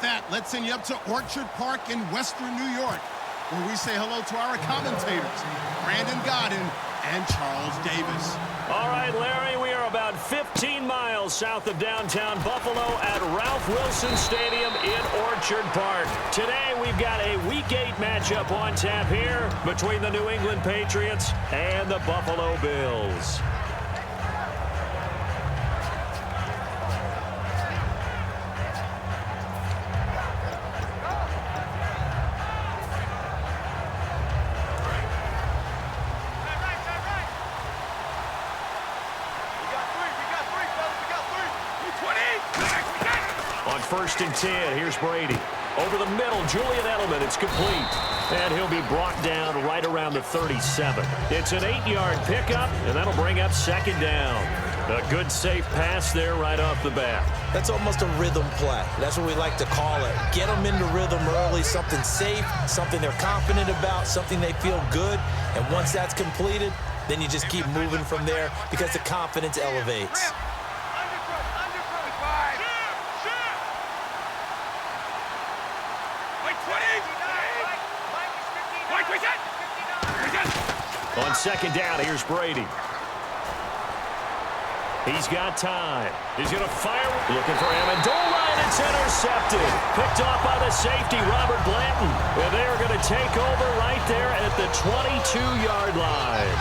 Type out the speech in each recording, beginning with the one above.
that, let's send you up to Orchard Park in Western New York, where we say hello to our commentators, Brandon Godden and Charles Davis. All right, Larry, we are about 15 miles south of downtown Buffalo at Ralph Wilson Stadium in Orchard Park. Today, we've got a Week 8 matchup on tap here between the New England Patriots and the Buffalo Bills. First and 10, here's Brady. Over the middle, Julian Edelman, it's complete. And he'll be brought down right around the 37. It's an 8-yard pickup, and that'll bring up second down. A good, safe pass there right off the bat. That's almost a rhythm play. That's what we like to call it. Get them into rhythm early, something safe, something they're confident about, something they feel good. And once that's completed, then you just keep moving from there because the confidence elevates. On second down, here's Brady. He's got time. He's going to fire. Looking for Amendola, and it's intercepted. Picked off by the safety, Robert Blanton. And they're going to take over right there at the 22-yard line.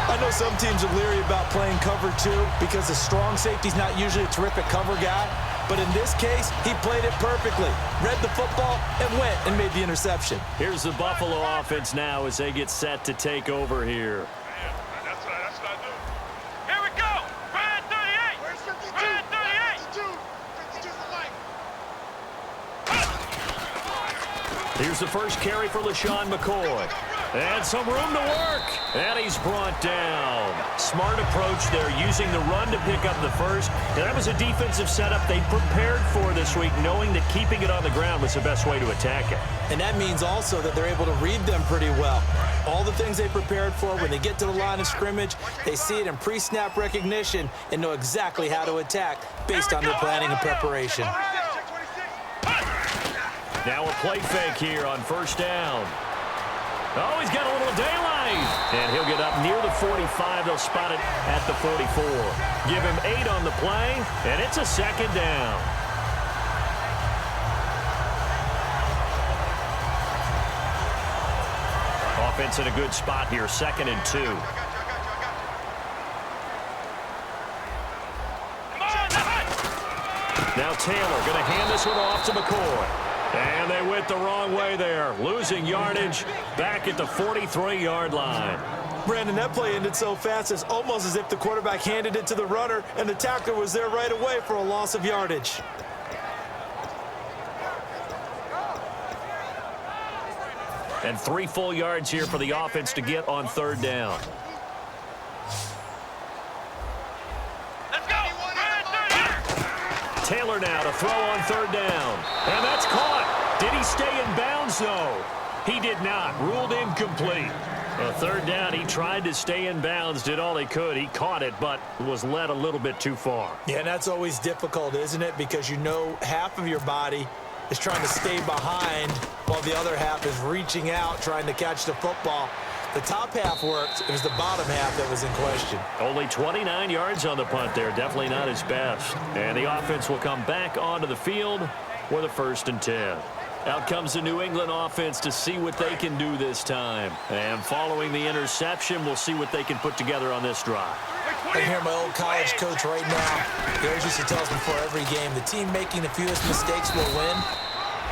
I know some teams are leery about playing cover 2 because the strong safety's not usually a terrific cover guy. But in this case, he played it perfectly. Read the football and went and made the interception. Here's the Buffalo offense now as they get set to take over here. That's what I do. Here we go. Red 38. Where's 52? Red 38. 52 for Mike. Here's the first carry for LaShawn McCoy. And some room to work. And he's brought down. Smart approach there, using the run to pick up the first. And that was a defensive setup they prepared for this week, knowing that keeping it on the ground was the best way to attack it. And that means also that they're able to read them pretty well. All the things they prepared for, when they get to the line of scrimmage, they see it in pre-snap recognition and know exactly how to attack based on their planning and preparation. Now a play fake here on first down. Oh, he's got a little daylight. And he'll get up near the 45. They'll spot it at the 44. Give him 8 on the play, and it's a second down. Offense in a good spot here, 2nd and 2. Now Taylor going to hand this one off to McCoy. And they went the wrong way there, losing yardage back at the 43-yard line. Brandon, that play ended so fast, it's almost as if the quarterback handed it to the runner, and the tackler was there right away for a loss of yardage. And 3 full yards here for the offense to get on third down. Taylor now to throw on third down. And that's caught. Did he stay in bounds, though? He did not. Ruled incomplete. A third down, he tried to stay in bounds, did all he could. He caught it, but was led a little bit too far. Yeah, and that's always difficult, isn't it? Because you know half of your body is trying to stay behind while the other half is reaching out, trying to catch the football. The top half worked. It was the bottom half that was in question. Only 29 yards on the punt there. Definitely not his best. And the offense will come back onto the field for the 1st and 10. Out comes the New England offense to see what they can do this time. And following the interception, we'll see what they can put together on this drive. I hear my old college coach right now. He always used to tell us before every game, the team making the fewest mistakes will win.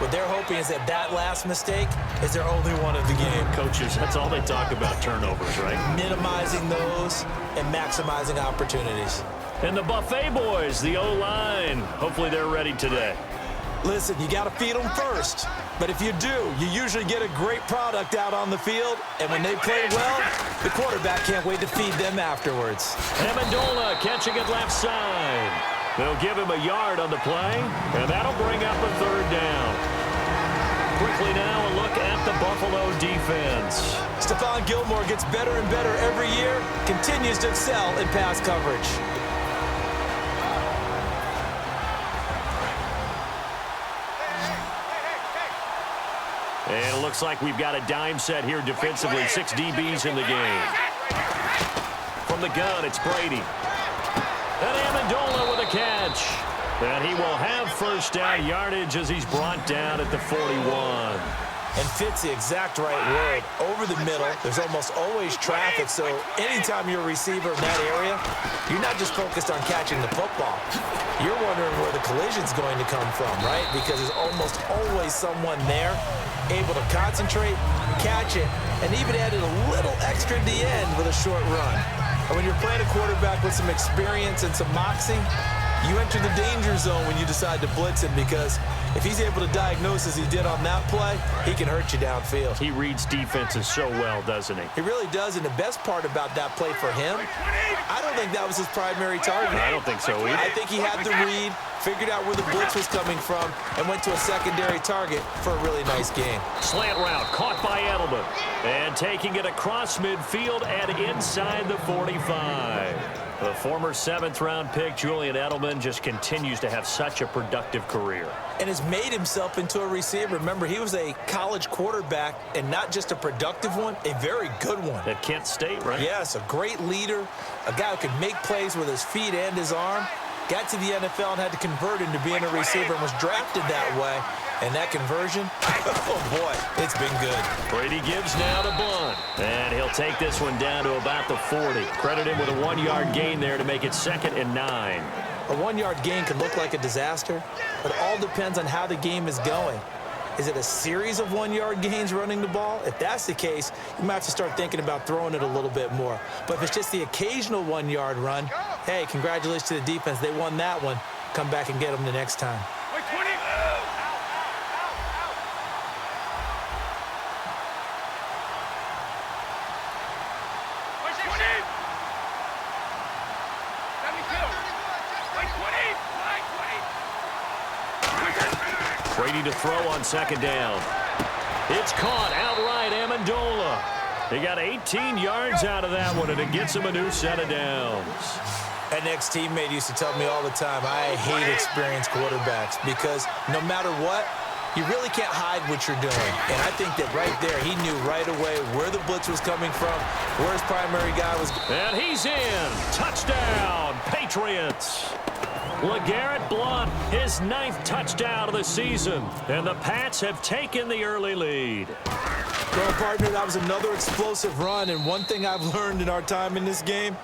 What they're hoping is that last mistake is their only one of the game. Coaches, that's all they talk about, turnovers, right? Minimizing those and maximizing opportunities. And the Buffet boys, the O-line, hopefully they're ready today. Listen, you got to feed them first. But if you do, you usually get a great product out on the field. And when they play well, the quarterback can't wait to feed them afterwards. Amendola catching it left side. They'll give him a yard on the play, and that'll bring up a third down. Quickly now, a look at the Buffalo defense. Stephon Gilmore gets better and better every year, continues to excel in pass coverage. And it looks like we've got a dime set here defensively. 6 DBs in the game. From the gun, it's Brady. And Amendola with a catch. And he will have first down yardage as he's brought down at the 41. And fits the exact right word. Over the middle, there's almost always traffic, so anytime you're a receiver in that area, you're not just focused on catching the football. You're wondering where the collision's going to come from, right? Because there's almost always someone there able to concentrate, catch it, and even added a little extra at the end with a short run. And when you're playing a quarterback with some experience and some moxie, you enter the danger zone when you decide to blitz him, because if he's able to diagnose as he did on that play, he can hurt you downfield. He reads defenses so well, doesn't he? He really does, and the best part about that play for him, I don't think that was his primary target. I don't think so either. I think he had the read, figured out where the blitz was coming from, and went to a secondary target for a really nice game. Slant route caught by Edelman. And taking it across midfield and inside the 45. The former 7th-round pick, Julian Edelman, just continues to have such a productive career. And has made himself into a receiver. Remember, he was a college quarterback, and not just a productive one, a very good one. At Kent State, right? Yes, a great leader, a guy who could make plays with his feet and his arm. Got to the NFL and had to convert into being a receiver and was drafted that way. And that conversion, oh boy, it's been good. Brady gives now to Blunt. And he'll take this one down to about the 40. Credit him with a 1-yard gain there to make it 2nd and 9. A 1-yard gain can look like a disaster, but it all depends on how the game is going. Is it a series of 1-yard gains running the ball? If that's the case, you might have to start thinking about throwing it a little bit more. But if it's just the occasional 1-yard run, hey, congratulations to the defense. They won that one. Come back and get them the next time. Brady to throw on 2nd down. It's caught outright, Amendola. He got 18 yards out of that one, and it gets him a new set of downs. An ex-teammate used to tell me all the time, I hate experienced quarterbacks because no matter what, you really can't hide what you're doing. And I think that right there, he knew right away where the blitz was coming from, where his primary guy was. And he's in. Touchdown, Patriots. LeGarrette Blount, his 9th touchdown of the season. And the Pats have taken the early lead. Well, partner, that was another explosive run. And one thing I've learned in our time in this game,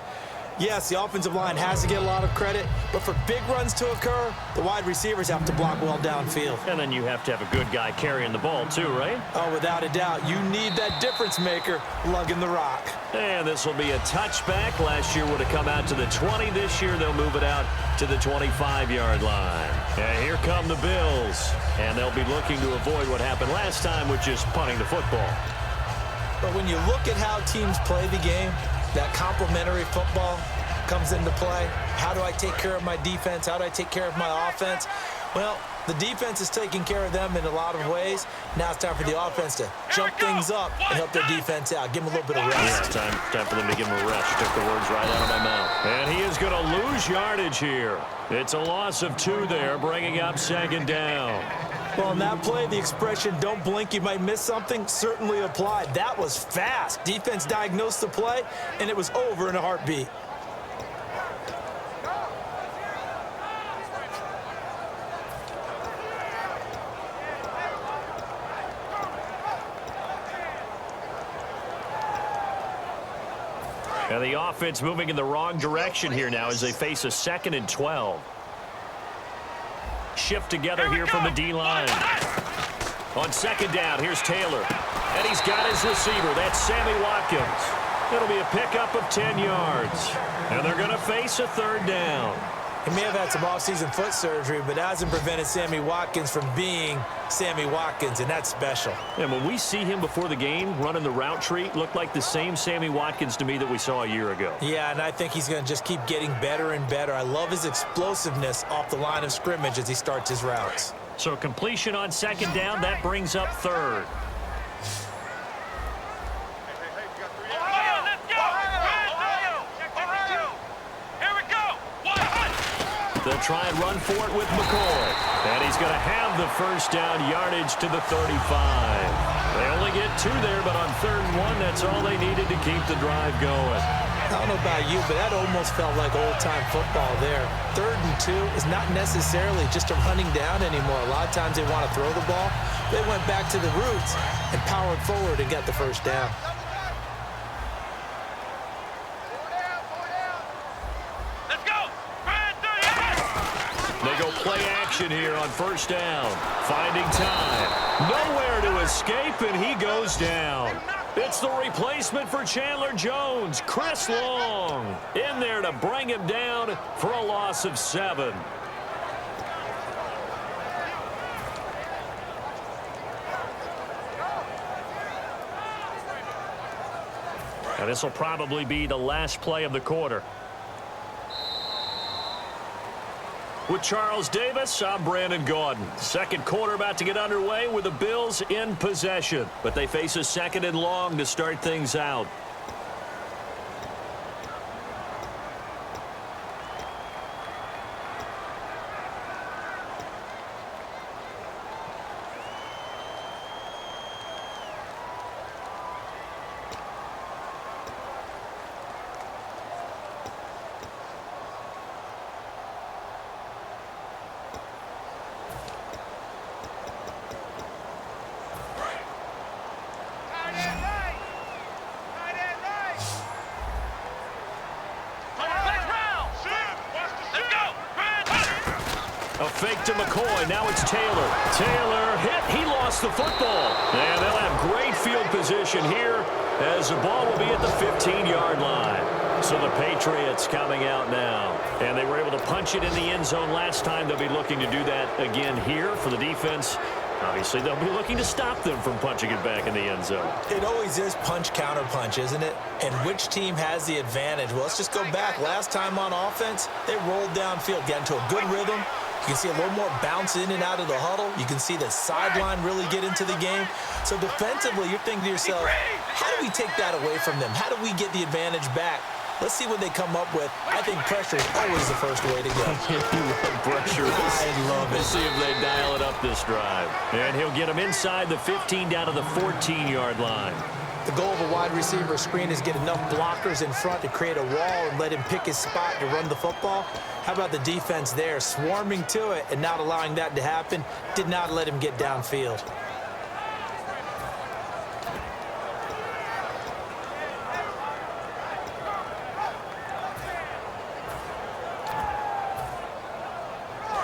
yes, the offensive line has to get a lot of credit, but for big runs to occur, the wide receivers have to block well downfield. And then you have to have a good guy carrying the ball too, right? Oh, without a doubt. You need that difference maker lugging the rock. And this will be a touchback. Last year would have come out to the 20. This year they'll move it out to the 25-yard line. And here come the Bills. And they'll be looking to avoid what happened last time, which is punting the football. But when you look at how teams play the game, that complementary football comes into play. How do I take care of my defense? How do I take care of my offense? Well, the defense is taking care of them in a lot of ways. Now it's time for the offense to jump things up and help their defense out. Give them a little bit of rest. Yeah, time for them to give him a rest. Took the words right out of my mouth. And he is going to lose yardage here. It's a loss of 2 there, bringing up 2nd down. Well, on that play, the expression, don't blink, you might miss something, certainly applied. That was fast. Defense diagnosed the play, and it was over in a heartbeat. And the offense moving in the wrong direction here now as they face a 2nd and 12. Shift together here from the D-line. On 2nd down, here's Taylor. And he's got his receiver. That's Sammy Watkins. It'll be a pickup of 10 yards. And they're going to face a 3rd down. He may have had some offseason foot surgery, but that hasn't prevented Sammy Watkins from being Sammy Watkins, and that's special. And when we see him before the game running the route tree, looked like the same Sammy Watkins to me that we saw a year ago. Yeah, and I think he's going to just keep getting better and better. I love his explosiveness off the line of scrimmage as he starts his routes. So completion on 2nd down, that brings up 3rd. They'll try and run for it with McCoy. And he's going to have the first down yardage to the 35. They only get 2 there, but on 3rd and 1, that's all they needed to keep the drive going. I don't know about you, but that almost felt like old-time football there. 3rd and 2 is not necessarily just a running down anymore. A lot of times they want to throw the ball. They went back to the roots and powered forward and got the first down. Let's go. Brand 38. They go play action here on 1st down. Finding time. Nowhere to escape, and he goes down. It's the replacement for Chandler Jones, Chris Long, in there to bring him down for a loss of 7. And this will probably be the last play of the quarter. With Charles Davis, I'm Brandon Gaudin. Second quarter about to get underway with the Bills in possession. But they face a 2nd and long to start things out. A fake to McCoy. Now it's Taylor. Taylor hit. He lost the football. And they'll have great field position here as the ball will be at the 15-yard line. So the Patriots coming out now. And they were able to punch it in the end zone last time. They'll be looking to do that again here for the defense. Obviously, they'll be looking to stop them from punching it back in the end zone. It always is punch-counter-punch, isn't it? And which team has the advantage? Well, let's just go back. Last time on offense, they rolled downfield, got into a good rhythm. You can see a little more bounce in and out of the huddle. You can see the sideline really get into the game. So defensively, you're thinking to yourself, how do we take that away from them? How do we get the advantage back? Let's see what they come up with. I think pressure is always the first way to go. Pressure. I love it. We'll see if they dial it up this drive. And he'll get him inside the 15 down to the 14-yard line. The goal of a wide receiver screen is get enough blockers in front to create a wall and let him pick his spot to run the football. How about the defense there, swarming to it and not allowing that to happen? Did not let him get downfield.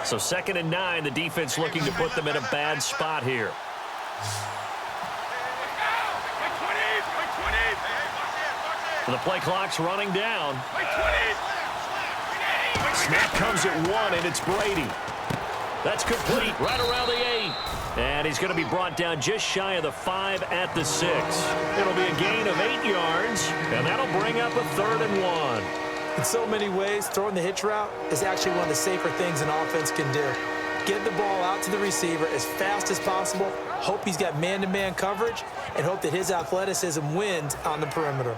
So 2nd and 9, the defense looking to put them in a bad spot here. The play clock's running down. Snap comes at 1, and it's Brady. That's complete right around the 8. And he's going to be brought down just shy of the 5 at the 6. It'll be a gain of 8 yards, and that'll bring up a 3rd and 1. In so many ways, throwing the hitch route is actually one of the safer things an offense can do. Get the ball out to the receiver as fast as possible, hope he's got man-to-man coverage, and hope that his athleticism wins on the perimeter.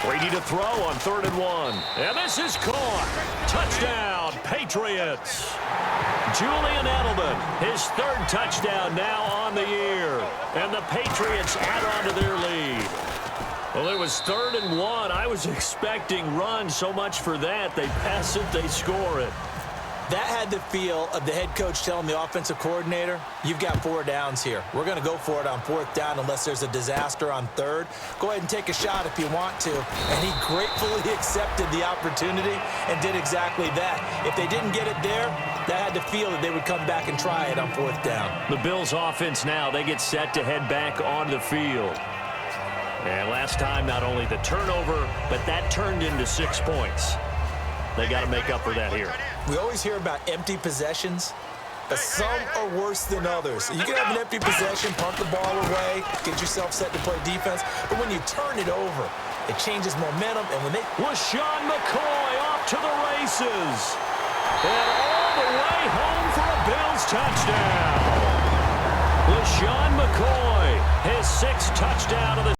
Brady to throw on 3rd and 1. And this is caught. Touchdown, Patriots. Julian Edelman, his 3rd touchdown now on the year. And the Patriots add on to their lead. Well, it was 3rd and 1. I was expecting run, so much for that. They pass it, they score it. That had the feel of the head coach telling the offensive coordinator, you've got 4 downs here. We're going to go for it on 4th down unless there's a disaster on 3rd. Go ahead and take a shot if you want to. And he gratefully accepted the opportunity and did exactly that. If they didn't get it there, that had the feel that they would come back and try it on 4th down. The Bills offense now, they get set to head back on the field. And last time, not only the turnover, but that turned into 6 points. They got to make up for that here. We always hear about empty possessions, but some are worse than others. You can have an empty possession, punt the ball away, get yourself set to play defense, but when you turn it over, it changes momentum. And when they... LaShawn McCoy off to the races. And all the way home for a Bills touchdown. LaShawn McCoy, his 6th touchdown of the